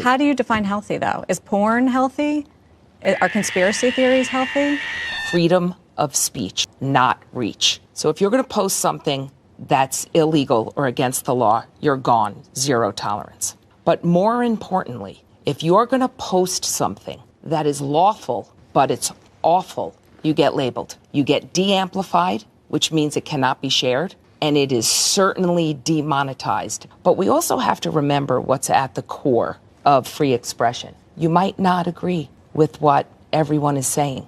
healthy. How do you define healthy, though? Is porn healthy? Are conspiracy theories healthy? Freedom of speech, not reach. So if you're going to post something that's illegal or against the law, you're gone, zero tolerance. But more importantly, if you're going to post something that is lawful, but it's awful, you get labeled. You get de-amplified, which means it cannot be shared, and it is certainly demonetized. But we also have to remember what's at the core of free expression. You might not agree with what everyone is saying.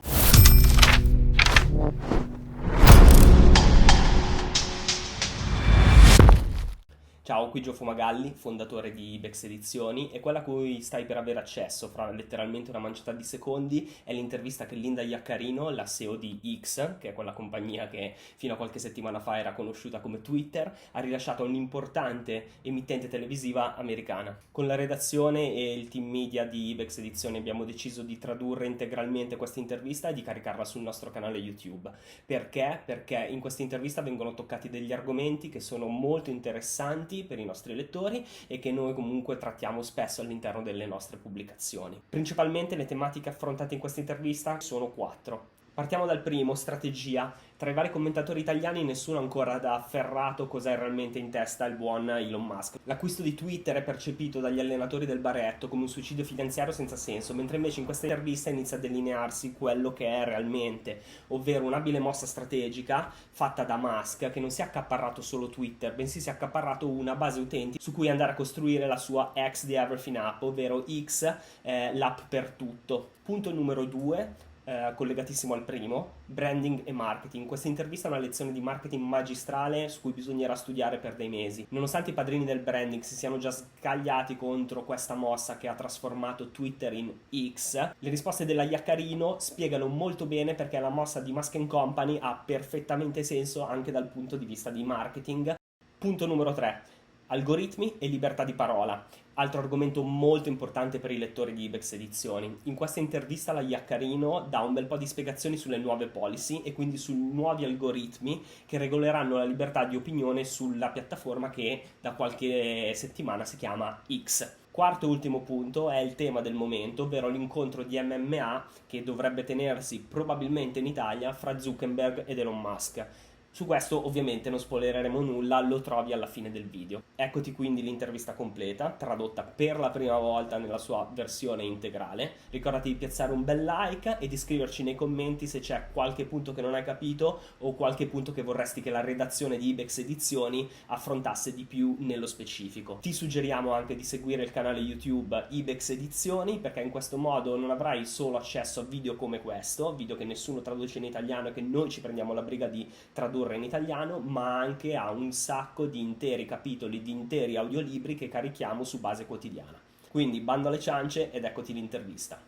Ciao, qui Giò Fumagalli, fondatore di Ibex Edizioni, e quella a cui stai per avere accesso fra letteralmente una manciata di secondi è l'intervista che Linda Yaccarino, la CEO di X, che è quella compagnia che fino a qualche settimana fa era conosciuta come Twitter, ha rilasciato a un'importante emittente televisiva americana. Con la redazione e il team media di Ibex Edizioni abbiamo deciso di tradurre integralmente questa intervista e di caricarla sul nostro canale YouTube. Perché? Perché in questa intervista vengono toccati degli argomenti che sono molto interessanti per i nostri lettori e che noi comunque trattiamo spesso all'interno delle nostre pubblicazioni. Principalmente le tematiche affrontate in questa intervista sono 4. Partiamo dal primo, strategia. Tra i vari commentatori italiani nessuno ancora ha afferrato cos'è realmente in testa il buon Elon Musk. L'acquisto di Twitter è percepito dagli allenatori del baretto come un suicidio finanziario senza senso, mentre invece in questa intervista inizia a delinearsi quello che è realmente, ovvero un'abile mossa strategica fatta da Musk, che non si è accaparrato solo Twitter, bensì si è accaparrato una base utenti su cui andare a costruire la sua X the Everything app, ovvero X, l'app per tutto. Punto numero 2. Collegatissimo al primo, branding e marketing. Questa intervista è una lezione di marketing magistrale su cui bisognerà studiare per dei mesi. Nonostante i padrini del branding si siano già scagliati contro questa mossa che ha trasformato Twitter in X, le risposte della Yaccarino spiegano molto bene perché la mossa di Musk & Company ha perfettamente senso anche dal punto di vista di marketing. Punto numero 3. Algoritmi e libertà di parola. Altro argomento molto importante per i lettori di Ibex Edizioni. In questa intervista la Yaccarino dà un bel po' di spiegazioni sulle nuove policy e quindi sui nuovi algoritmi che regoleranno la libertà di opinione sulla piattaforma che da qualche settimana si chiama X. Quarto e ultimo punto è il tema del momento, ovvero l'incontro di MMA che dovrebbe tenersi probabilmente in Italia fra Zuckerberg ed Elon Musk. Su questo ovviamente non spoilereremo nulla, lo trovi alla fine del video. Eccoti quindi l'intervista completa, tradotta per la prima volta nella sua versione integrale. Ricordati di piazzare un bel like e di scriverci nei commenti se c'è qualche punto che non hai capito o qualche punto che vorresti che la redazione di Ibex Edizioni affrontasse di più nello specifico. Ti suggeriamo anche di seguire il canale YouTube Ibex Edizioni, perché in questo modo non avrai solo accesso a video come questo, video che nessuno traduce in italiano e che noi ci prendiamo la briga di tradurre in italiano, ma anche a un sacco di interi capitoli, di interi audiolibri che carichiamo su base quotidiana. Quindi bando alle ciance ed eccoti l'intervista.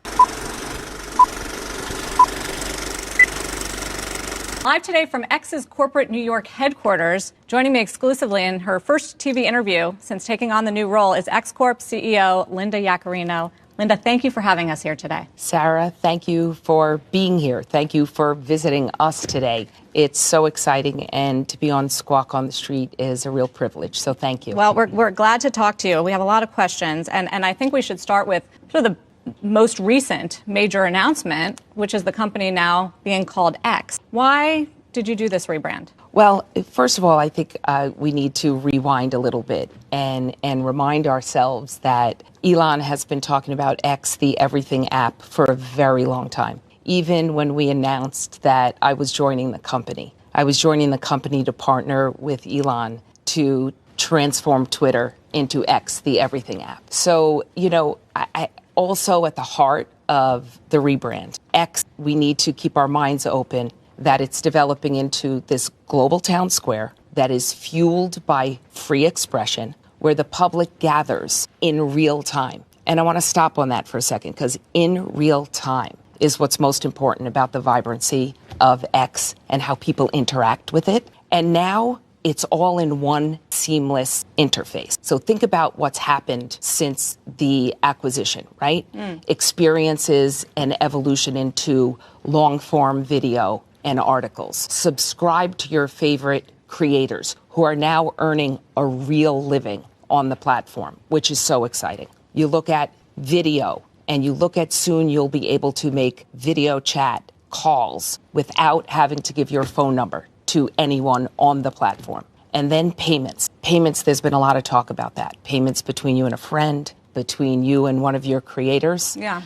Live today from X's corporate New York headquarters, joining me exclusively in her first TV interview since taking on the new role is X Corp CEO Linda Yaccarino. Linda, thank you for having us here today. Sarah, thank you for being here. Thank you for visiting us today. It's so exciting, and to be on Squawk on the Street is a real privilege, so thank you. Well, we're glad to talk to you. We have a lot of questions, and I think we should start with sort of the most recent major announcement, which is the company now being called X. Why did you do this rebrand? Well, first of all, I think we need to rewind a little bit and remind ourselves that Elon has been talking about X, the everything app, for a very long time. Even when we announced that I was joining the company. I was joining the company to partner with Elon to transform Twitter into X, the everything app. So, you know, I also at the heart of the rebrand, X, we need to keep our minds open that it's developing into this global town square that is fueled by free expression, where the public gathers in real time. And I want to stop on that for a second, because in real time is what's most important about the vibrancy of X and how people interact with it. And now it's all in one seamless interface. So think about what's happened since the acquisition, right? Experiences and evolution into long-form video and articles. Subscribe to your favorite creators who are now earning a real living on the platform, which is so exciting. You look at video, and you look at soon you'll be able to make video chat calls without having to give your phone number to anyone on the platform. And then payments. Payments, there's been a lot of talk about that. Payments between you and a friend, between you and one of your creators. Yeah.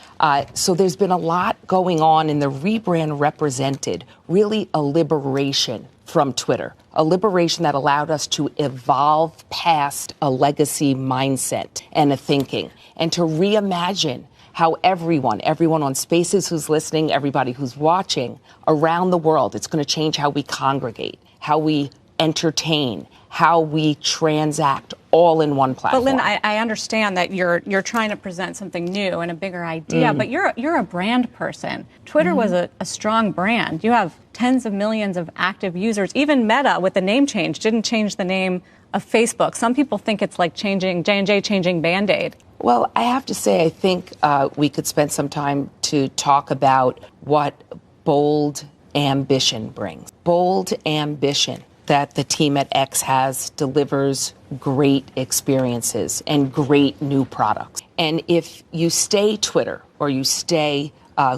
So there's been a lot going on, and the rebrand represented really a liberation from Twitter, a liberation that allowed us to evolve past a legacy mindset and a thinking, and to reimagine how everyone on Spaces who's listening, everybody who's watching around the world, it's going to change how we congregate, how we entertain, how we transact, all in one platform. But Lynn, I understand that you're trying to present something new and a bigger idea, but you're a brand person. Twitter was a strong brand. You have tens of millions of active users. Even Meta, with the name change, didn't change the name of Facebook. Some people think it's like changing J&J changing Band-Aid. Well, I have to say, I think we could spend some time to talk about what bold ambition brings. Bold ambition that the team at X has delivers great experiences and great new products. And if you stay Twitter or you stay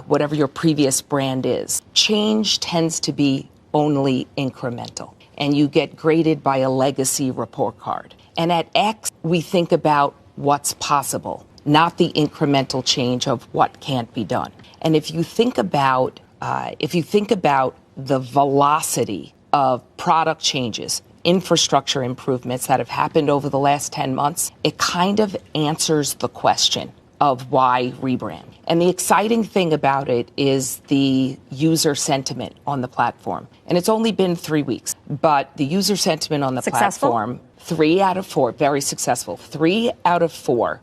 whatever your previous brand is, change tends to be only incremental. And you get graded by a legacy report card. And at X, we think about what's possible, not the incremental change of what can't be done. And if you think about the velocity of product changes, infrastructure improvements that have happened over the last 10 months, it kind of answers the question of why rebrand. And the exciting thing about it is the user sentiment on the platform. And it's only been 3 weeks, but the user sentiment on the platform, 3 out of 4, very successful. 3 out of 4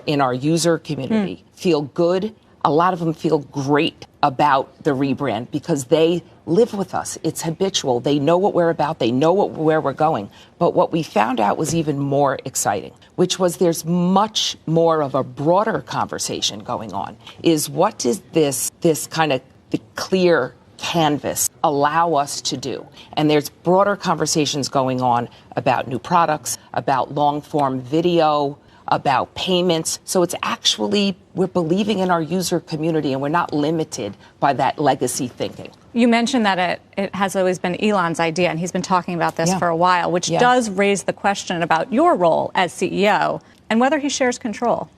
in our user community feel good. A lot of them feel great about the rebrand because they live with us. It's habitual. They know what we're about. They know where we're going. But what we found out was even more exciting, which was there's much more of a broader conversation going on, is what does this kind of the clear canvas allow us to do? And there's broader conversations going on about new products, about long-form video, about payments. So it's actually, we're believing in our user community and we're not limited by that legacy thinking. You mentioned that it has always been Elon's idea, and he's been talking about this for a while, which does raise the question about your role as CEO and whether he shares control.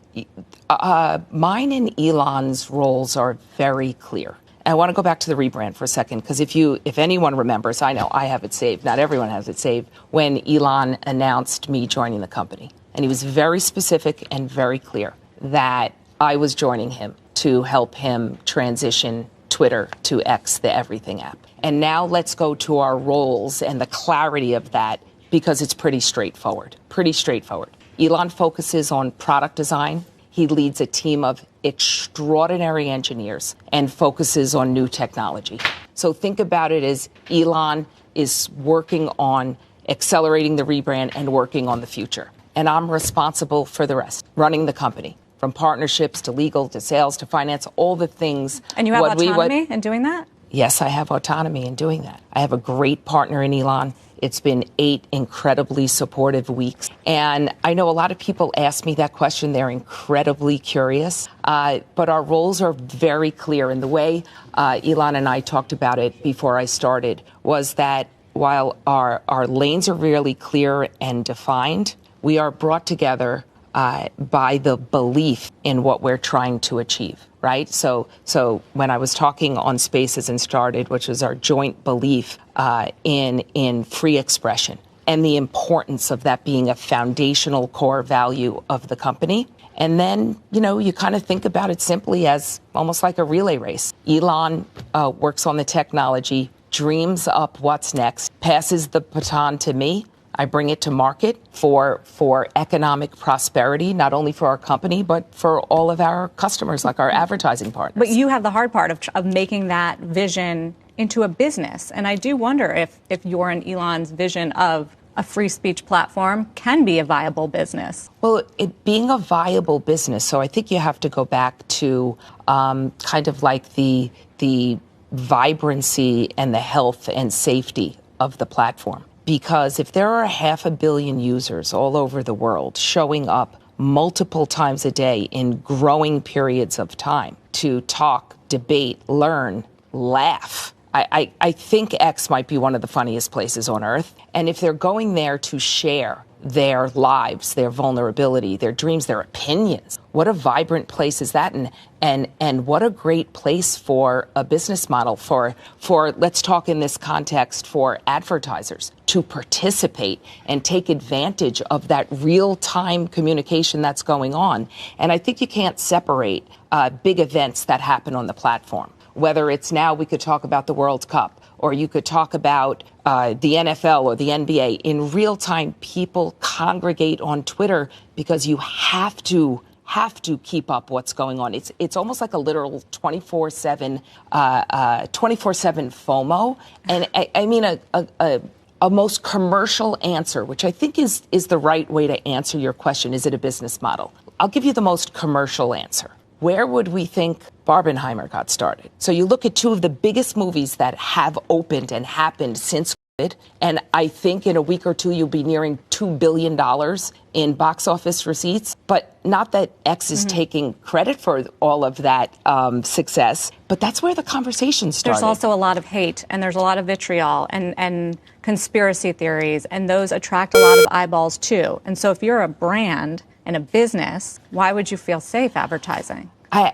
Mine and Elon's roles are very clear. I want to go back to the rebrand for a second, because if anyone remembers, I know I have it saved, not everyone has it saved, when Elon announced me joining the company. And he was very specific and very clear that I was joining him to help him transition Twitter to X, the everything app. And now let's go to our roles and the clarity of that, because it's pretty straightforward. Elon focuses on product design. He leads a team of extraordinary engineers and focuses on new technology. So think about it as Elon is working on accelerating the rebrand and working on the future. And I'm responsible for the rest, running the company, from partnerships to legal to sales to finance, all the things. And you have autonomy in doing that? Yes, I have autonomy in doing that. I have a great partner in Elon. It's been 8 incredibly supportive weeks. And I know a lot of people ask me that question. They're incredibly curious. But our roles are very clear. And the way Elon and I talked about it before I started was that while our lanes are really clear and defined, we are brought together by the belief in what we're trying to achieve, right? So when I was talking on Spaces and started, which was our joint belief in free expression and the importance of that being a foundational core value of the company. And then, you kind of think about it simply as almost like a relay race. Elon works on the technology, dreams up what's next, passes the baton to me. I bring it to market for economic prosperity, not only for our company, but for all of our customers, like our advertising partners. But you have the hard part of making that vision into a business. And I do wonder if your and Elon's vision of a free speech platform can be a viable business. Well, it being a viable business, so I think you have to go back to kind of like the vibrancy and the health and safety of the platform. Because if there are 500 million users all over the world showing up multiple times a day in growing periods of time to talk, debate, learn, laugh. I think X might be one of the funniest places on earth. And if they're going there to share their lives, their vulnerability, their dreams, their opinions, what a vibrant place is that? And what a great place for a business model for let's talk in this context for advertisers to participate and take advantage of that real-time communication that's going on. And I think you can't separate big events that happen on the platform. Whether it's now we could talk about the World Cup, or you could talk about the NFL or the NBA. In real time, people congregate on Twitter because you have to keep up what's going on. It's almost like a literal 24/7 FOMO. And I mean a most commercial answer, which I think is the right way to answer your question. Is it a business model? I'll give you the most commercial answer. Where would we think Barbenheimer got started? So you look at two of the biggest movies that have opened and happened since COVID, and I think in a week or two you'll be nearing $2 billion in box office receipts. But not that X is taking credit for all of that success, but that's where the conversation started. There's also a lot of hate, and there's a lot of vitriol and conspiracy theories, and those attract a lot of eyeballs too. And so if you're a brand and a business, why would you feel safe advertising? I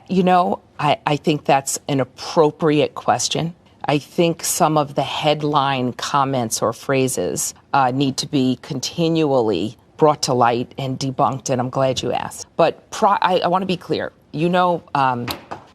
think that's an appropriate question. I think some of the headline comments or phrases need to be continually brought to light and debunked, and I'm glad you asked. But I want to be clear.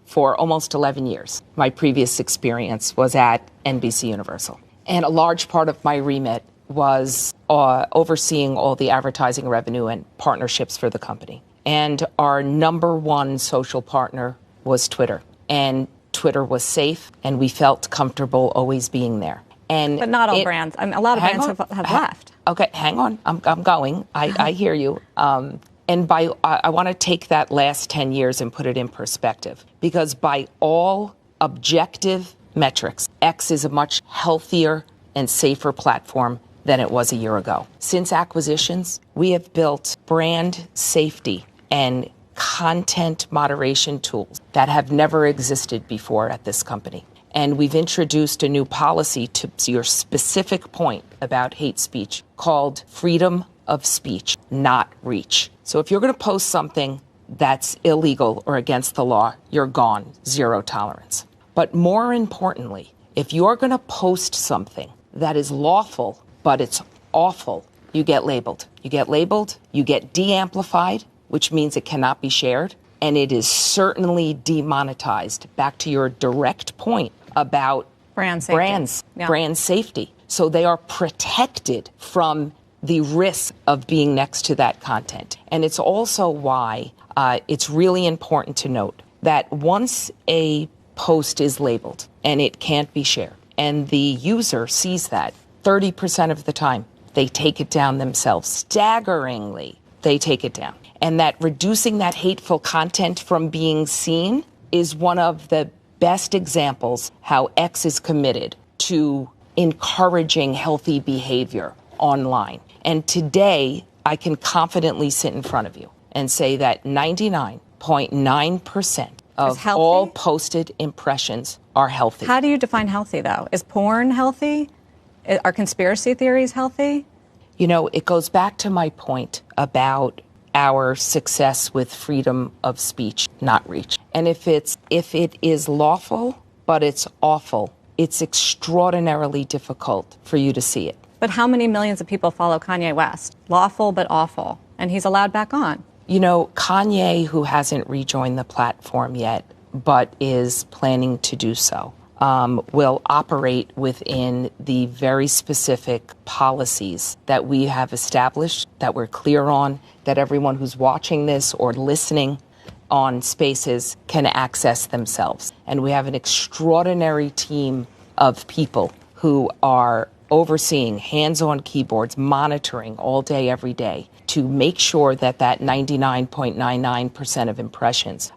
For almost 11 years, my previous experience was at NBC Universal. And a large part of my remit was overseeing all the advertising revenue and partnerships for the company. And our number one social partner was Twitter. And Twitter was safe, and we felt comfortable always being there. But not all brands. I mean, a lot of brands have left. Okay, hang on. I'm going. I hear you. And I want to take that last 10 years and put it in perspective. Because by all objective metrics, X is a much healthier and safer platform than it was a year ago. Since acquisitions, we have built brand safety and content moderation tools that have never existed before at this company. And we've introduced a new policy to your specific point about hate speech called freedom of speech, not reach. So if you're going to post something that's illegal or against the law, you're gone, zero tolerance. But more importantly, if you're going to post something that is lawful, but it's awful, you get labeled. You get labeled, you get de-amplified, which means it cannot be shared, and it is certainly demonetized. Back to your direct point about brand safety. So they are protected from the risk of being next to that content. And it's also why it's really important to note that once a post is labeled and it can't be shared, and the user sees that, 30% of the time, they take it down themselves. Staggeringly, they take it down. And that reducing that hateful content from being seen is one of the best examples how X is committed to encouraging healthy behavior online. And today, I can confidently sit in front of you and say that 99.9% of all posted impressions are healthy. How do you define healthy, though? Is porn healthy? Are conspiracy theories healthy? It goes back to my point about our success with freedom of speech, not reach. And if it is lawful, but it's awful, it's extraordinarily difficult for you to see it. But how many millions of people follow Kayne West? Lawful but awful. And he's allowed back on. Kanye, who hasn't rejoined the platform yet, but is planning to do so, will operate within the very specific policies that we have established, that we're clear on, that everyone who's watching this or listening on Spaces can access themselves. And we have an extraordinary team of people who are overseeing, hands on keyboards, monitoring all day, every day, to make sure that 99.99% of impressions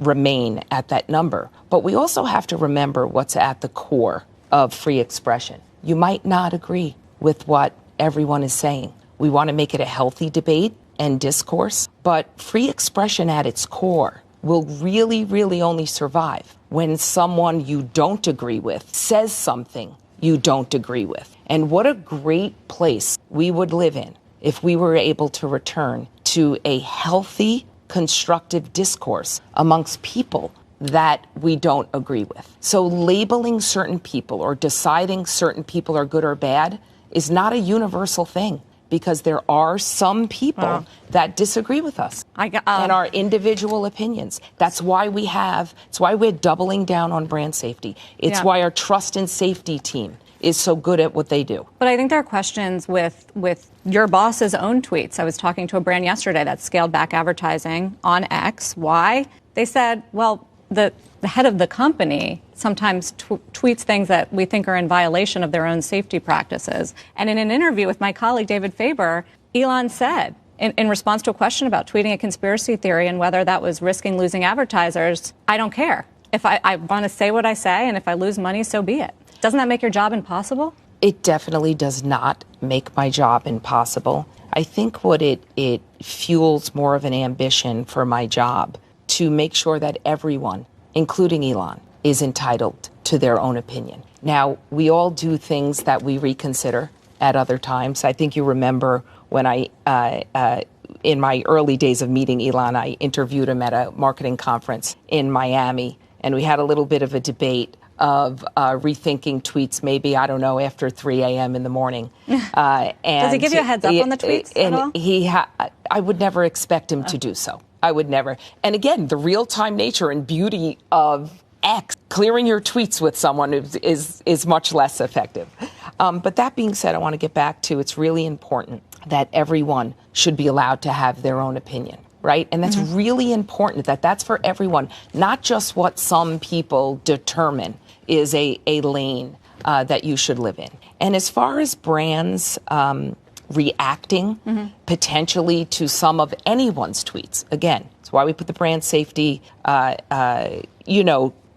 remain at that number. But we also have to remember what's at the core of free expression. You might not agree with what everyone is saying. We want to make it a healthy debate, and discourse, but free expression at its core will really, really only survive when someone you don't agree with says something you don't agree with. And what a great place we would live in if we were able to return to a healthy, constructive discourse amongst people that we don't agree with. So labeling certain people or deciding certain people are good or bad is not a universal thing, because there are some people that disagree with us and our individual opinions. That's why we're doubling down on brand safety. It's why our trust and safety team is so good at what they do. But I think there are questions with your boss's own tweets. I was talking to a brand yesterday that scaled back advertising on X. Why? They said, well, the head of the company sometimes tweets things that we think are in violation of their own safety practices. And in an interview with my colleague David Faber, Elon said, in response to a question about tweeting a conspiracy theory and whether that was risking losing advertisers, I don't care. If I want to say what I say, and if I lose money, so be it. Doesn't that make your job impossible? It definitely does not make my job impossible. I think what it fuels more of an ambition for my job to make sure that everyone, including Elon, is entitled to their own opinion. Now, we all do things that we reconsider at other times. I think you remember when in my early days of meeting Elon, I interviewed him at a marketing conference in Miami, and we had a little bit of a debate of rethinking tweets, maybe, I don't know, after 3 a.m. in the morning. And does he give you a heads up on the tweets at all? I would never expect him to do so. I would never. And again, the real-time nature and beauty of X, clearing your tweets with someone is much less effective. But that being said, I want to get back to, it's really important that everyone should be allowed to have their own opinion, right? And that's really important, that's for everyone, not just what some people determine is a lane that you should live in. And as far as brands reacting potentially to some of anyone's tweets, again, it's why we put the brand safety,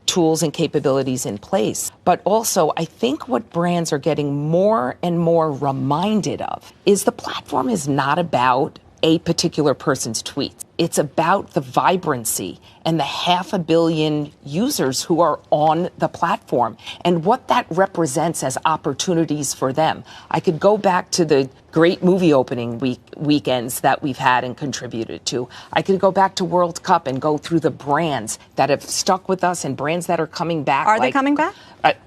tools and capabilities in place. But also, I think what brands are getting more and more reminded of is the platform is not about a particular person's tweets. It's about the vibrancy and the 500 million users who are on the platform and what that represents as opportunities for them. I could go back to the great movie opening weekends that we've had and contributed to. I could go back to World Cup and go through the brands that have stuck with us and brands that are coming back. Are they coming back?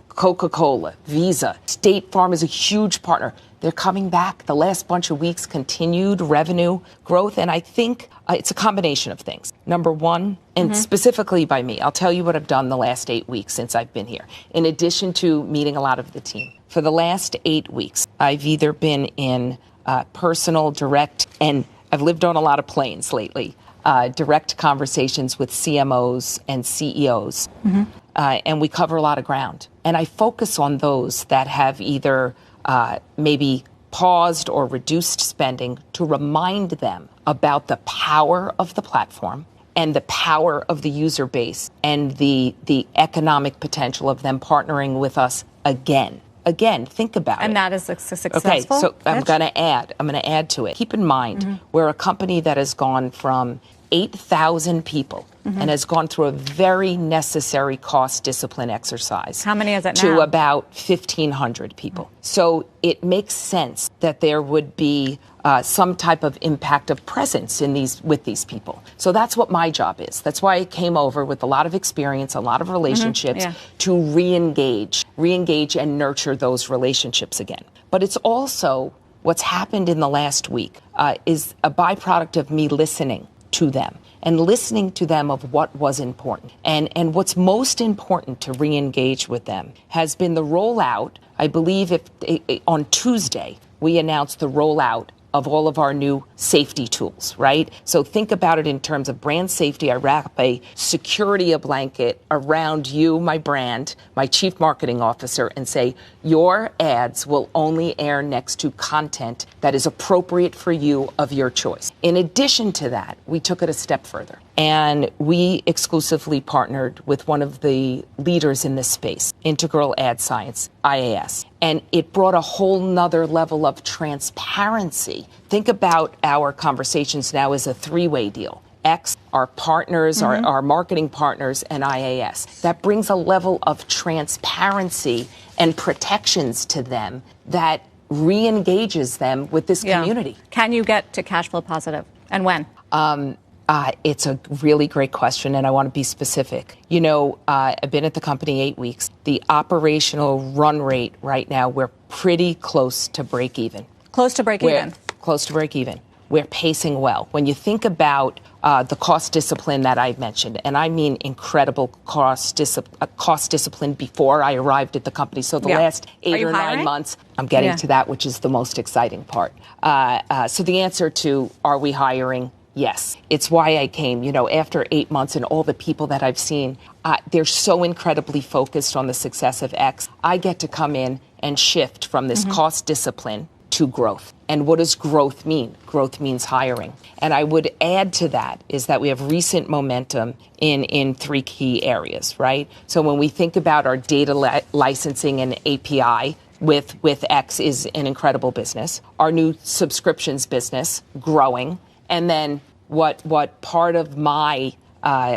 Coca-Cola, Visa, State Farm is a huge partner. They're coming back. The last bunch of weeks continued revenue growth. And I think it's a combination of things. Number one, and specifically by me, I'll tell you what I've done the last 8 weeks since I've been here. In addition to meeting a lot of the team, for the last 8 weeks, I've either been in personal, direct, and I've lived on a lot of planes lately, direct conversations with CMOs and CEOs. And we cover a lot of ground. And I focus on those that have either maybe paused or reduced spending to remind them about the power of the platform and the power of the user base and the economic potential of them partnering with us again. Again, think about it. And that is successful. Okay, so I'm going to add to it. Keep in mind, we're a company that has gone from 8,000 people and has gone through a very necessary cost discipline exercise. How many is it now? To about 1,500 people. So it makes sense that there would be some type of impact of presence with these people. So that's what my job is. That's why I came over with a lot of experience, a lot of relationships to re-engage and nurture those relationships again. But it's also what's happened in the last week is a byproduct of me listening to them and listening to them of what was important. And what's most important to re-engage with them has been the rollout. I believe on Tuesday, we announced the rollout of all of our new safety tools, right? So think about it in terms of brand safety. I wrap a security blanket around you, my brand, my chief marketing officer, and say, your ads will only air next to content that is appropriate for you of your choice. In addition to that, we took it a step further. And we exclusively partnered with one of the leaders in this space, Integral Ad Science, IAS. And it brought a whole nother level of transparency. Think about our conversations now as a three-way deal. X, our partners, our marketing partners, and IAS. That brings a level of transparency and protections to them that re-engages them with this community. Can you get to cash flow positive? And when? It's a really great question, and I want to be specific. You know, I've been at the company 8 weeks. The operational run rate right now, we're pretty close to break even. Close to break even? Close to break even. We're pacing well. When you think about the cost discipline that I've mentioned, and I mean incredible cost discipline before I arrived at the company. So the last 8 or 9 months, I'm getting to that, which is the most exciting part. So the answer to are we hiring? Yes. It's why I came. You know, after 8 months and all the people that I've seen, they're so incredibly focused on the success of X. I get to come in and shift from this cost discipline to growth. And what does growth mean? Growth means hiring. And I would add to that is that we have recent momentum in 3 key areas, right? So when we think about our data licensing and API with X is an incredible business. Our new subscriptions business growing. And then what part of my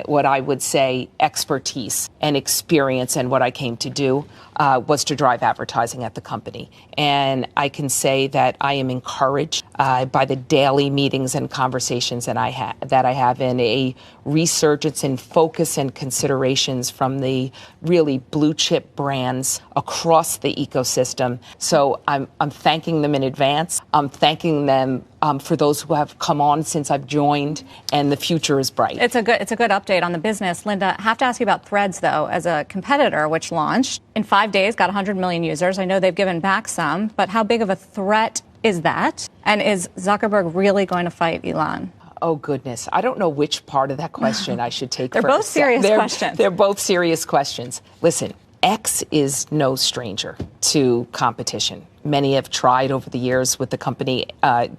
what I would say expertise and experience and what I came to do was to drive advertising at the company. And I can say that I am encouraged by the daily meetings and conversations that I have in a resurgence in focus and considerations from the really blue chip brands across the ecosystem. So I'm thanking them in advance. I'm thanking them for those who have come on since I've joined, and the future is bright. It's a good update on the business. Linda, I have to ask you about Threads, though, as a competitor, which launched in 5 days, got 100 million users. I know they've given back some, but how big of a threat is that? And is Zuckerberg really going to fight Elon? Oh, goodness. I don't know which part of that question I should take They're first. Both serious questions. They're both serious questions. Listen, X is no stranger to competition. Many have tried over the years with the company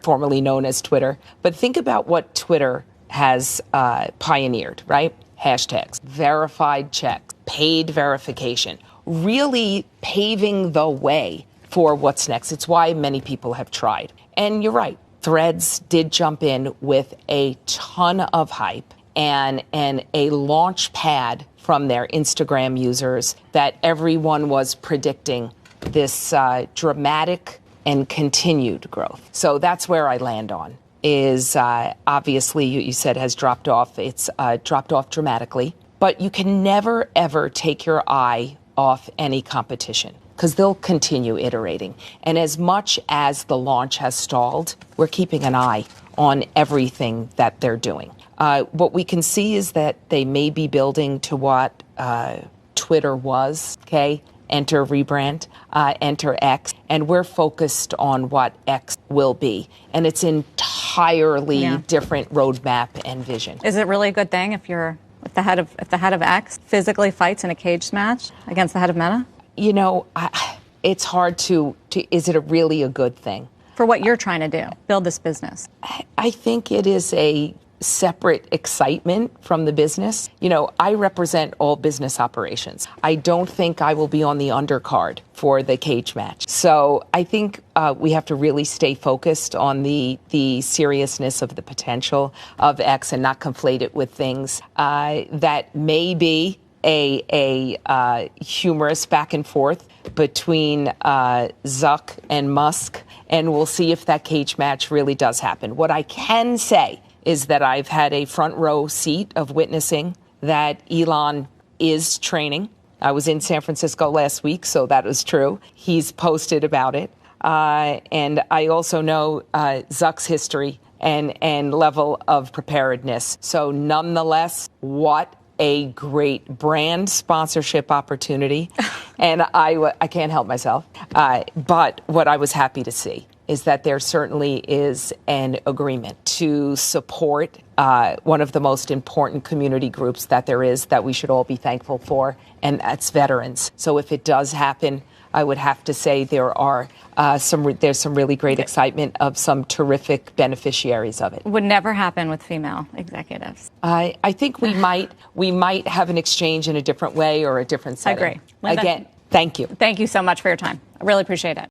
formerly known as Twitter. But think about what Twitter has pioneered, right? Hashtags, verified checks, paid verification, really paving the way for what's next. It's why many people have tried. And you're right. Threads did jump in with a ton of hype and a launch pad from their Instagram users that everyone was predicting this dramatic and continued growth. So that's where I land on is obviously you said has dropped off. It's dropped off dramatically, but you can never, ever take your eye off any competition because they'll continue iterating. And as much as the launch has stalled, we're keeping an eye on everything that they're doing. What we can see is that they may be building to what Twitter was, okay? Enter rebrand, enter X, and we're focused on what X will be. And it's entirely different roadmap and vision. Is it really a good thing if the head of X physically fights in a cage match against the head of Meta? You know, it's hard to is it really a good thing? For what you're trying to do, build this business. I think it is a separate excitement from the business. You know, I represent all business operations. I don't think I will be on the undercard for the cage match. So I think we have to really stay focused on the seriousness of the potential of X and not conflate it with things that may be a humorous back and forth between Zuck and Musk, and we'll see if that cage match really does happen. What I can say is that I've had a front row seat of witnessing that Elon is training. I was in San Francisco last week, so that was true. He's posted about it. And I also know Zuck's history and level of preparedness. So nonetheless, what a great brand sponsorship opportunity. And I can't help myself. But what I was happy to see is that there certainly is an agreement to support one of the most important community groups that there is that we should all be thankful for, and that's veterans. So if it does happen, I would have to say there's some really great excitement of some terrific beneficiaries of it. Would never happen with female executives. I think we might have an exchange in a different way or a different setting. I agree. Linda, again, thank you. Thank you so much for your time. I really appreciate it.